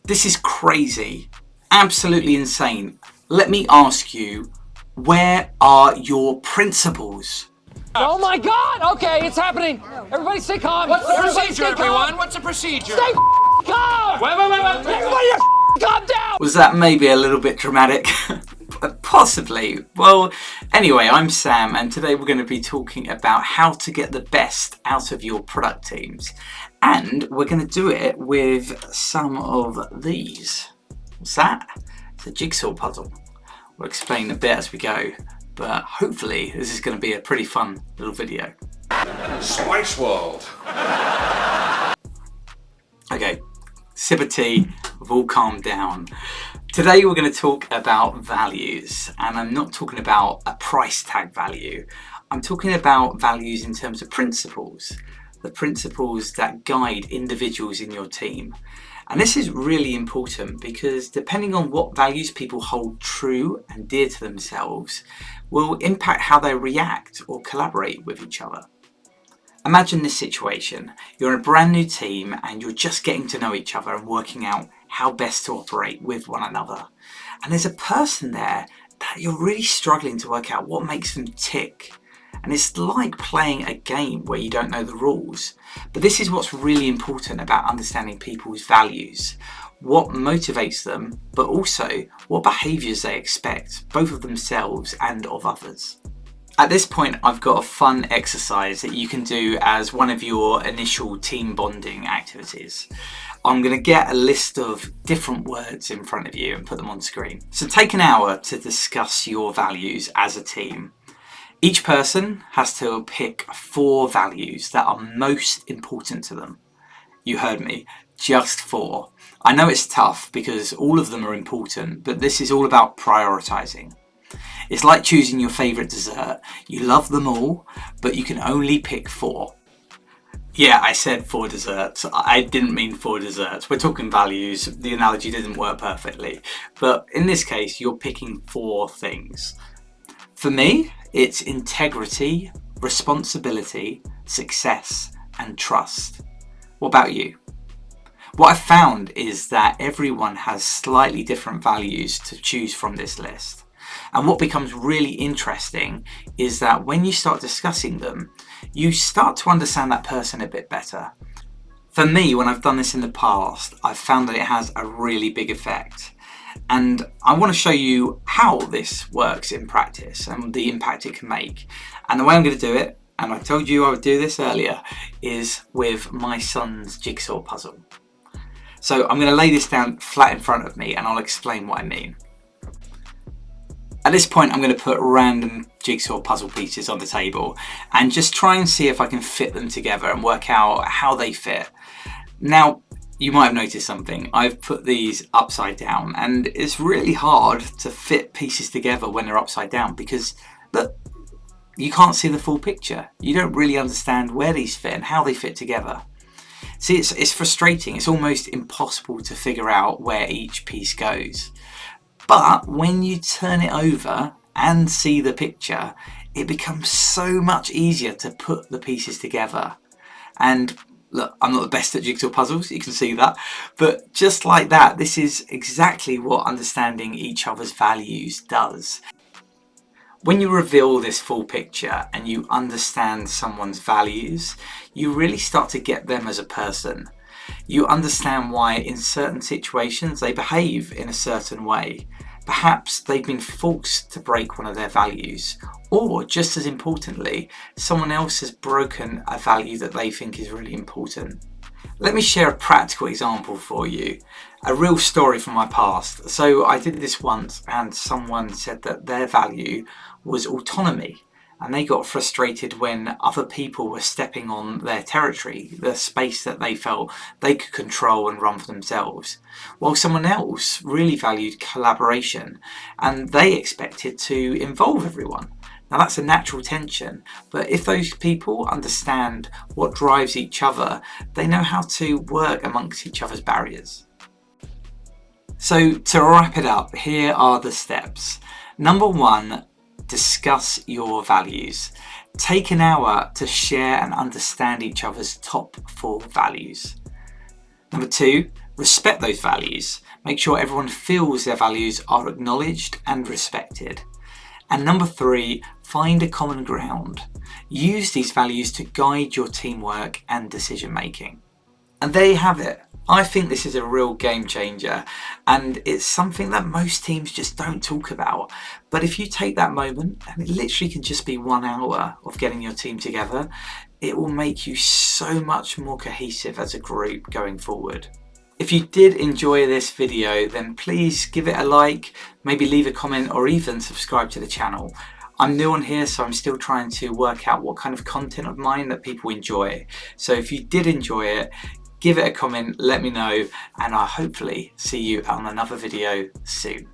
This is crazy, absolutely insane. Let me ask you, where are your principles? Oh my God! Okay, it's happening. Everybody stay calm. What's the Everybody procedure, stay calm. everyone? What's the procedure? Stay calm! Wait. Everybody calm down! Was that maybe a little bit dramatic? Possibly. Well, anyway, I'm Sam, and today we're going to be talking about how to get the best out of your product teams. And we're going to do it with some of these. What's that? It's a jigsaw puzzle. We'll explain a bit as we go, but hopefully this is going to be a pretty fun little video. Spice World. Okay, sip of tea, we've all calmed down. Today we're going to talk about values, and I'm not talking about a price tag value. I'm talking about values in terms of principles, the principles that guide individuals in your team. And this is really important because depending on what values people hold true and dear to themselves will impact how they react or collaborate with each other. Imagine this situation. You're in a brand new team and you're just getting to know each other and working out how best to operate with one another. And there's a person there that you're really struggling to work out what makes them tick. And it's like playing a game where you don't know the rules. But this is what's really important about understanding people's values. What motivates them, but also what behaviours they expect, both of themselves and of others. At this point, I've got a fun exercise that you can do as one of your initial team bonding activities. I'm going to get a list of different words in front of you and put them on screen. So take an hour to discuss your values as a team. Each person has to pick 4 values that are most important to them. You heard me, just 4. I know it's tough because all of them are important, but this is all about prioritising. It's like choosing your favourite dessert. You love them all, but you can only pick 4. Yeah, I said 4 desserts. I didn't mean 4 desserts. We're talking values. The analogy didn't work perfectly. But in this case, you're picking 4 things. For me, it's integrity, responsibility, success, and trust. What about you? What I've found is that everyone has slightly different values to choose from this list. And what becomes really interesting is that when you start discussing them, you start to understand that person a bit better. For me, when I've done this in the past, I've found that it has a really big effect. And I want to show you how this works in practice and the impact it can make. And the way I'm going to do it, and I told you I would do this earlier, is with my son's jigsaw puzzle. So I'm going to lay this down flat in front of me and I'll explain what I mean. At this point, I'm going to put random jigsaw puzzle pieces on the table and just try and see if I can fit them together and work out how they fit. Now, you might have noticed something. I've put these upside down and it's really hard to fit pieces together when they're upside down because, look, you can't see the full picture. You don't really understand where these fit and how they fit together. See, it's frustrating. It's almost impossible to figure out where each piece goes. But when you turn it over and see the picture, it becomes so much easier to put the pieces together. And look, I'm not the best at jigsaw puzzles, you can see that. But just like that, this is exactly what understanding each other's values does. When you reveal this full picture and you understand someone's values, you really start to get them as a person. You understand why in certain situations they behave in a certain way. Perhaps they've been forced to break one of their values, or just as importantly, someone else has broken a value that they think is really important. Let me share a practical example for you, a real story from my past. So I did this once and someone said that their value was autonomy. And they got frustrated when other people were stepping on their territory, the space that they felt they could control and run for themselves, while someone else really valued collaboration and they expected to involve everyone. Now that's a natural tension, but if those people understand what drives each other, they know how to work amongst each other's barriers. So to wrap it up, here are the steps. Number 1, discuss your values. Take an hour to share and understand each other's top 4 values. Number 2, Respect those values. Make sure everyone feels their values are acknowledged and respected. And number 3, find a common ground. Use these values to guide your teamwork and decision making. And there you have it. I think this is a real game changer, and it's something that most teams just don't talk about. But if you take that moment, and it literally can just be 1 hour of getting your team together, it will make you so much more cohesive as a group going forward. If you did enjoy this video, then please give it a like, maybe leave a comment, or even subscribe to the channel. I'm new on here, so I'm still trying to work out what kind of content of mine that people enjoy. So if you did enjoy it, give it a comment, let me know, and I'll hopefully see you on another video soon.